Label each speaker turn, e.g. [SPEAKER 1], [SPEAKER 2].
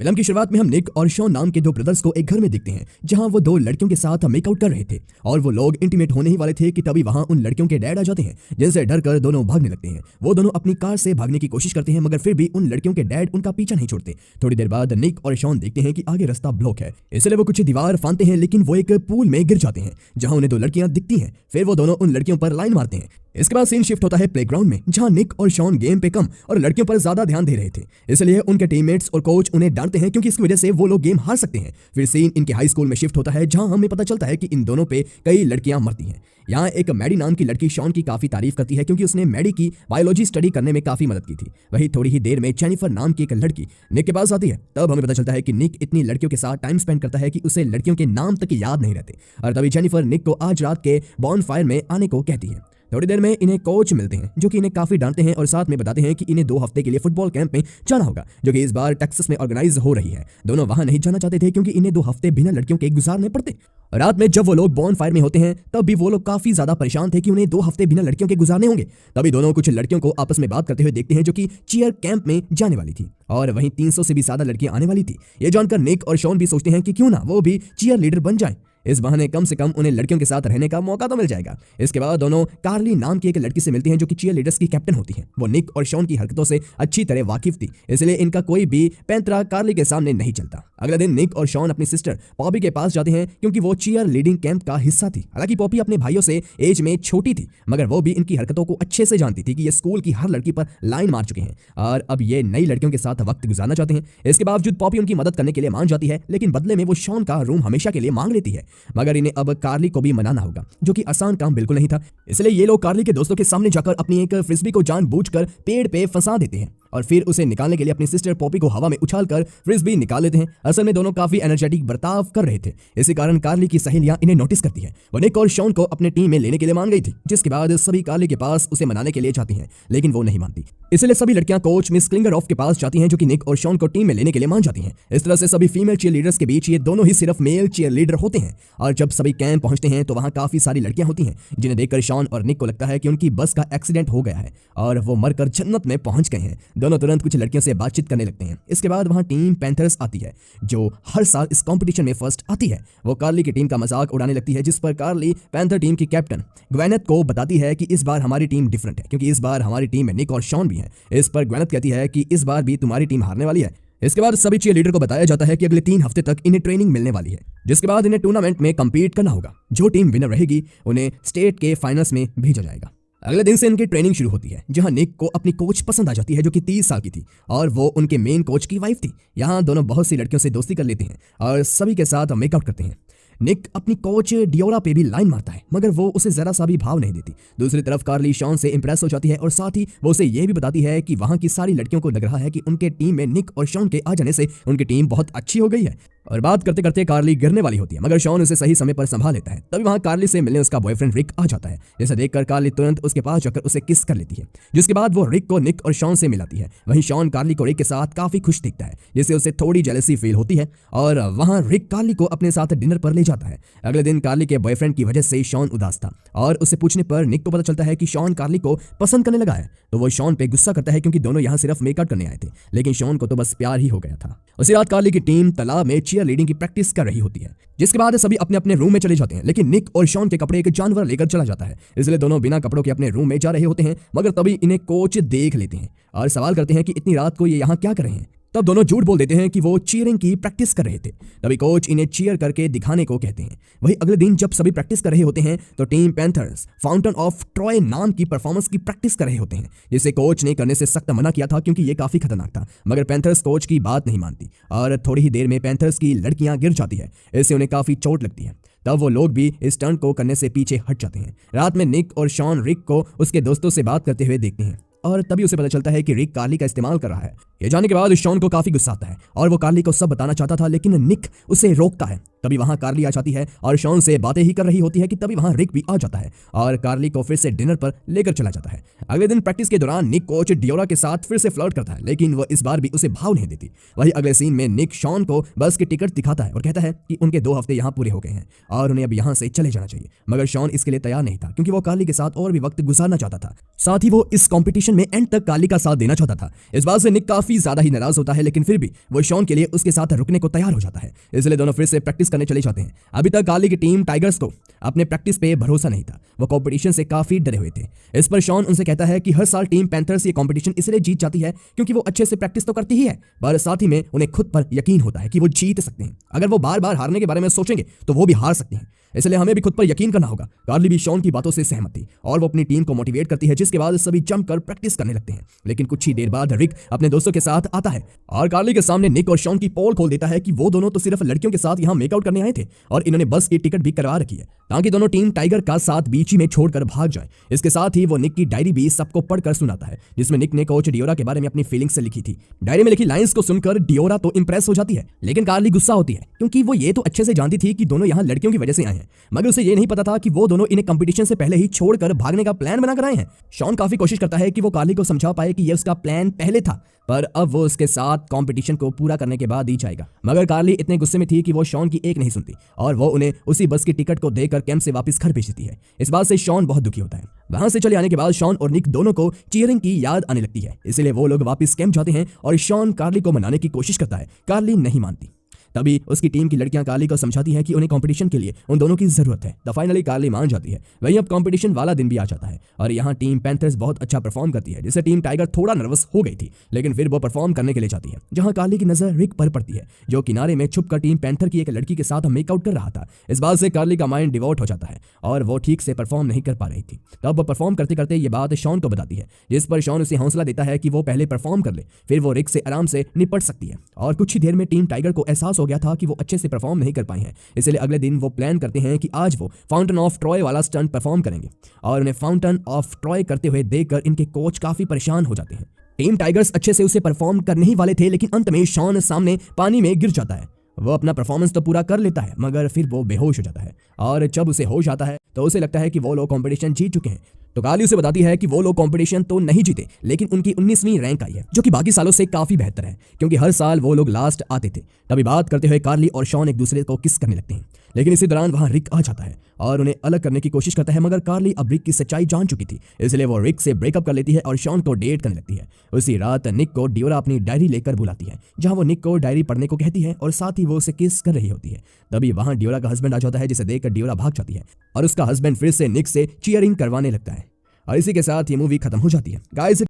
[SPEAKER 1] Film की शुरुआत में हम निक और शॉन नाम के दो ब्रदर्स को एक घर में देखते हैं जहां वो दो लड़कियों के साथ मेकआउट कर रहे थे और वो लोग इंटीमेट होने ही वाले थे कि तभी वहां उन लड़कियों के डैड आ जाते हैं जिनसे डर कर दोनों भागने लगते हैं। वो दोनों अपनी कार से भागने की कोशिश करते हैं मगर फिर भी उन लड़कियों के डैड उनका पीछा नहीं छोड़ते। थोड़ी देर बाद निक और शॉन देखते हैं कि आगे रास्ता ब्लॉक है, इसलिए वो कुछ दीवार फांदते हैं लेकिन वो एक पूल में गिर जाते हैं जहां उन्हें दो लड़कियां दिखती हैं। फिर वो दोनों उन लड़कियों पर लाइन मारते हैं। इसके बाद सीन शिफ्ट होता है प्लेग्राउंड में जहां निक और शॉन गेम पे कम और लड़कियों पर ज्यादा ध्यान दे रहे थे, इसलिए उनके टीममेट्स और कोच उन्हें डांटते हैं क्योंकि इसकी वजह से वो लोग गेम हार सकते हैं। फिर सीन इनके हाई स्कूल में शिफ्ट होता है जहां हमें पता चलता है कि इन दोनों पे कई लड़कियां मरती हैं। यहाँ एक मैडी नाम की लड़की शॉन की काफी तारीफ करती है क्योंकि उसने मैडी की बायोलॉजी स्टडी करने में काफी मदद की थी। वही थोड़ी ही देर में जेनिफर नाम की एक लड़की निक के पास आती है। तब हमें पता चलता है कि निक इतनी लड़कियों के साथ टाइम स्पेंड करता है कि उसे लड़कियों के नाम तक याद नहीं रहते और तभी जेनिफर निक को आज रात के बॉनफायर में आने को कहती है। थोड़ी देर में इन्हें कोच मिलते हैं जो कि इन्हें काफी डांटते हैं और साथ में बताते हैं कि इन्हें 2 हफ्ते के लिए फुटबॉल कैंप में जाना होगा जो कि इस बार टेक्सास में ऑर्गेनाइज हो रही है। दोनों वहां नहीं जाना चाहते थे क्योंकि इन्हें 2 हफ्ते बिना लड़कियों के गुजारने पड़ते। रात में जब वो लोग बॉन फायर में होते हैं तब भी वो लोग काफी ज्यादा परेशान थे कि उन्हें 2 हफ्ते बिना लड़कियों के गुजारने होंगे। तभी दोनों कुछ लड़कियों को आपस में बात करते हुए देखते हैं जो कि चीयर कैंप में जाने वाली थी और वहीं 300 से भी ज्यादा लड़कियां आने वाली थी। ये जानकर निक और शॉन भी सोचते हैं कि क्यों ना वो भी चीयर लीडर बन जाए, इस बहाने कम से कम उन्हें लड़कियों के साथ रहने का मौका तो मिल जाएगा। इसके बाद दोनों कार्ली नाम की एक लड़की से मिलती हैं जो कि चीयर लीडर्स की कैप्टन होती है। वो निक और शॉन की हरकतों से अच्छी तरह वाकिफ थी, इसलिए इनका कोई भी पैंतरा कार्ली के सामने नहीं चलता। अगले दिन निक और शॉन अपनी सिस्टर पॉपी के पास जाते हैं क्योंकि वो चीयर लीडिंग कैंप का हिस्सा थी। हालांकि पॉपी अपने भाइयों से एज में छोटी थी मगर वो भी इनकी हरकतों को अच्छे से जानती थी कि ये स्कूल की हर लड़की पर लाइन मार चुके हैं और अब ये नई लड़कियों के साथ वक्त गुजारना चाहते हैं। इसके बावजूद पॉपी उनकी मदद करने के लिए मान जाती है लेकिन बदले में वो शॉन का रूम हमेशा के लिए मांग लेती है। मगर इन्हें अब कार्ली को भी मनाना होगा जो कि आसान काम बिल्कुल नहीं था, इसलिए ये लोग कार्ली के दोस्तों के सामने जाकर अपनी एक फ्रिस्बी को जानबूझकर पेड़ पे फंसा देते हैं और फिर उसे निकालने के लिए अपनी सिस्टर पॉपी को हवा में उछालकर फ्रिस्बी निकाल लेते हैं। असल में दोनों काफी एनर्जेटिक बर्ताव कर रहे थे, इसी कारण कार्ली की सहेलियां इन्हें नोटिस करती है। वो निक और शॉन को अपने टीम में लेने के लिए मान गई थी, जिसके बाद सभी कार्ली के पास उसे मनाने के लिए जाती हैं लेकिन वो नहीं मानती। इसलिए सभी लड़कियां कोच मिस क्लिंगरऑफ के पास जाती हैं जो कि निक और शॉन को टीम में लेने के लिए मान जाती हैं। इस तरह से सभी फीमेल चीयर लीडर्स के बीच ये दोनों ही सिर्फ मेल चीयर लीडर होते हैं और जब सभी कैंप पहुंचते हैं तो वहां काफी सारी लड़कियां होती हैं जिन्हें देखकर शॉन और निक को लगता है कि उनकी बस का एक्सीडेंट हो गया है और वो मरकर जन्नत में पहुंच गए हैं। दोनों तुरंत कुछ लड़कियों से बातचीत करने लगते हैं। इसके बाद वहां टीम पैंथर्स आती है जो हर साल इस कंपटीशन में फर्स्ट आती है। वो कार्ली की टीम का मजाक उड़ाने लगती है जिस पर कार्ली पैंथर टीम की कैप्टन ग्वेनेथ को बताती है कि इस बार हमारी टीम डिफरेंट है क्योंकि इस बार हमारी टीम में निक और शॉन भी हैं। इस पर ग्वेनेथ कहती है कि इस बार भी तुम्हारी टीम हारने वाली है। इसके बाद सभी चीयर लीडर को बताया जाता है कि अगले 3 हफ्ते तक इन्हें ट्रेनिंग मिलने वाली है, जिसके बाद इन्हें टूर्नामेंट में कंपीट करना होगा। जो टीम विनर रहेगी उन्हें स्टेट के फाइनल्स में भेजा जाएगा। अगले दिन से इनकी ट्रेनिंग शुरू होती है जहां निक को अपनी कोच पसंद आ जाती है जो कि 30 साल की थी और वो उनके मेन कोच की वाइफ थी। यहाँ दोनों बहुत सी लड़कियों से दोस्ती कर लेते हैं और सभी के साथ मेकआउट करते हैं। निक अपनी कोच डियोरा पे भी लाइन मारता है मगर वो उसे जरा सा भी भाव नहीं देती। दूसरी तरफ कार्ली शॉन से इंप्रेस हो जाती है और साथ ही वो उसे यह भी बताती है कि वहां की सारी लड़कियों को लग रहा है कि उनके टीम में निक और शॉन के आ जाने से उनकी टीम बहुत अच्छी हो गई है। और बात करते करते कार्ली गिरने वाली होती है मगर शॉन उसे सही समय पर संभाल लेता है। तभी वहां कार्ली से मिलने उसका बॉयफ्रेंड रिक आ जाता है, जिसे देखकर कार्ली तुरंत उसके पास जाकर उसे किस कर लेती है, जिसके बाद वो रिक को निक और शॉन से मिलाती है। वहीं शॉन कार्ली को रिक के साथ काफी खुश दिखता है जिससे उसे थोड़ी जेलसी फील होती है और वहां रिक कार्ली को अपने साथ डिनर पर ले जाता है। अगले दिन कार्ली के बॉयफ्रेंड की वजह से शॉन उदास था और उसे पूछने पर निक को पता चलता है कि शॉन कार्ली को पसंद करने लगा है, तो वो शॉन पे गुस्सा करता है क्योंकि दोनों यहाँ सिर्फ मेकआउट करने आए थे लेकिन शॉन को तो बस प्यार ही हो गया था। उसी रात कार्ली की टीम तालाब में चीयर लीडिंग की प्रैक्टिस कर रही होती है, जिसके बाद सभी अपने अपने रूम में चले जाते हैं लेकिन निक और शॉन के कपड़े एक जानवर लेकर चला जाता है, इसलिए दोनों बिना कपड़ों के अपने रूम में जा रहे होते हैं। मगर तभी इन्हें कोच देख लेते हैं और सवाल करते हैं कि इतनी रात को ये यहाँ क्या कर रहे हैं। तब दोनों झूठ बोल देते हैं कि वो चीयरिंग की प्रैक्टिस कर रहे थे। तभी कोच इन्हें चीयर करके दिखाने को कहते हैं। वही अगले दिन जब सभी प्रैक्टिस कर रहे होते हैं तो team panthers fountain of Troy नाम की परफॉर्मेंस की प्रैक्टिस कर रहे होते हैं, जिसे कोच ने करने से सख्त मना किया था क्योंकि ये काफी खतरनाक था। मगर पैंथर्स कोच की बात नहीं मानती और थोड़ी ही देर में पैंथर्स की लड़कियां गिर जाती है, इससे उन्हें काफी चोट लगती है। तब वो लोग भी इस स्टंट को करने से पीछे हट जाते हैं। रात में निक और शॉन रिक को उसके दोस्तों से बात करते हुए देखते हैं और तभी उसे पता चलता है कि रिक कार्ली का इस्तेमाल कर रहा है। ये जानने के बाद शॉन को काफी गुस्सा आता है और वो कार्ली को सब बताना चाहता था लेकिन निक उसे रोकता है। तभी वहां कार्ली आ जाती है और शॉन से बातें ही कर रही होती है कि तभी वहां रिक भी आ जाता है और कार्ली को फिर से डिनर पर लेकर चला जाता है। अगले दिन प्रैक्टिस के दौरान निक कोच डियोरा के साथ फिर से फ्लर्ट करता है लेकिन वह इस बार भी उसे भाव नहीं देती। वही अगले सीन में निक शॉन को बस की टिकट दिखाता है और कहता है कि उनके 2 हफ्ते यहाँ पूरे हो गए हैं और उन्हें अब यहाँ से चले जाना चाहिए। मगर शॉन इसके लिए तैयार नहीं था क्योंकि वो कार्ली के साथ और भी वक्त गुजारना चाहता था, साथ ही वो इस कॉम्पिटिशन में एंड तक कार्ली का साथ देना चाहता था। इस बात से निक काफी काफी ज्यादा ही नाराज होता है, लेकिन फिर भी वो शॉन के लिए उसके साथ रुकने को तैयार हो जाता है। इसलिए दोनों फिर से प्रैक्टिस करने चले जाते हैं। अभी तक कार्ली की टीम टाइगर्स को अपने प्रैक्टिस पे भरोसा नहीं था, वो कंपटीशन से काफी डरे हुए थे। इस पर शॉन उनसे कहता है कि हर साल टीम पैंथर्स ये कंपटीशन इसलिए जीत जाती है क्योंकि वो अच्छे से प्रैक्टिस तो करती ही है, पर साथ ही में उन्हें खुद पर यकीन होता है कि वो जीत सकते हैं। अगर वो बार बार हारने के बारे में सोचेंगे तो वो भी हार सकते हैं, इसलिए हमें भी खुद पर यकीन करना होगा। कार्ली भी शॉन की बातों से सहमत थी और वो अपनी टीम को मोटिवेट करती है, जिसके बाद सभी जमकर प्रैक्टिस करने लगते हैं। लेकिन कुछ ही देर बाद रिक अपने दोस्तों के साथ आता है और कार्ली के सामने निक और शॉन की पोल खोल देता है कि वो दोनों तो सिर्फ लड़कियों के साथ यहाँ मेकआउट करने आए थे और इन्होंने बस की टिकट भी करवा रखी है ताकि दोनों टीम टाइगर का साथ बीच ही में छोड़कर भाग जाए। इसके साथ ही वो निक की डायरी भी सबको पढ़कर सुनाता है, जिसमें निक ने कोच डियोरा के बारे में अपनी फीलिंग्स लिखी थी। डायरी में लिखी लाइंस को सुनकर डियोरा तो इंप्रेस हो जाती है, लेकिन कार्ली गुस्सा होती है क्योंकि वो ये तो अच्छे से जानती थी कि दोनों यहाँ लड़कियों की वजह से आए हैं, मगर उसे ये नहीं पता था कि वो दोनों इन्हें कंपटीशन से पहले ही छोड़कर भागने का प्लान बनाकर आए हैं। शॉन काफी कोशिश करता है कि वो कार्ली को समझा पाए कि ये उसका प्लान पहले था, पर अब वो उसके साथ कंपटीशन को पूरा करने के बाद ही जाएगा। मगर कार्ली इतने गुस्से में थी कि वो शॉन की एक नहीं सुनती और वो उन्हें उसी बस की टिकट को देकर कैंप से वापस घर भेज देती है। इस बात से शॉन बहुत दुखी होता है। वहां से चले आने के बाद शॉन और निक दोनों को चीयरिंग की याद आने लगती है, इसलिए वो लोग वापस कैंप जाते हैं और शॉन कार्ली को मनाने की कोशिश करता है। कार्ली नहीं मानती। तभी उसकी टीम की लड़कियां कार्ली को समझाती हैं कि उन्हें कंपटीशन के लिए उन दोनों की जरूरत है। फाइनली कार्ली मान जाती है। वहीं अब कंपटीशन वाला दिन भी आ जाता है और यहाँ टीम पैंथर्स बहुत अच्छा परफॉर्म करती है, जिससे टीम टाइगर थोड़ा नर्वस हो गई थी, लेकिन फिर वो परफॉर्म करने के लिए जाती है। जहाँ कार्ली की नजर रिक पर पड़ती है, जो किनारे में छुपकर टीम पैंथर की एक लड़की के साथ मेकआउट कर रहा था। इस बात से कार्ली का माइंड डिवोट हो जाता है और वो ठीक से परफॉर्म नहीं कर पा रही थी। तब वो परफॉर्म करते करते ये बात शॉन को बताती है, जिस पर शॉन उसे हौसला देता है कि वो पहले परफॉर्म कर ले, फिर वो रिक से आराम से निपट सकती है। और कुछ ही देर में टीम टाइगर को एहसास हो गया था कि वो अच्छे से परफॉर्म नहीं कर पाए हैं, इसलिए अगले दिन वो प्लान करते हैं कि आज वो फाउंटेन ऑफ ट्रॉय वाला स्टंट परफॉर्म करेंगे और उन्हें फाउंटेन ऑफ ट्रॉय करते हुए देखकर इनके कोच काफी परेशान हो जाते हैं। टीम टाइगर्स अच्छे से उसे परफॉर्म करने ही वाले थे, लेकिन अंत में शॉन सामने पानी में गिर जाता है। वो अपना परफॉर्मेंस तो पूरा कर लेता है, मगर फिर वो बेहोश हो जाता है और जब उसे होश आता है तो उसे लगता है कि वो लोग कंपटीशन जीत चुके हैं। तो कार्ली उसे बताती है कि वो लोग कंपटीशन तो नहीं जीते, लेकिन उनकी 19वीं रैंक आई है, जो कि बाकी सालों से काफी बेहतर है क्योंकि हर साल वो लोग लास्ट आते थे। तभी बात करते हुए कार्ली और शॉन एक दूसरे को किस करने लगते हैं, लेकिन इसी दौरान वहां रिक आ जाता है और उन्हें अलग करने की कोशिश करता है, मगर कार्ली अब रिक की सच्चाई जान चुकी थी, इसलिए वो रिक से ब्रेकअप कर लेती है और शॉन को डेट करने लगती है। उसी रात निक को डियोरा अपनी डायरी लेकर बुलाती है, जहां वो निक को डायरी पढ़ने को कहती है और साथ ही वो उसे किस कर रही होती है। तभी वहां डियोरा का हस्बैंड आ जाता है, जिसे देखकर डियोरा भाग जाती है और उसका हस्बैंड फिर से निक से चीयरिंग करवाने लगता है। और इसी के साथ ये मूवी खत्म हो जाती है। गाइस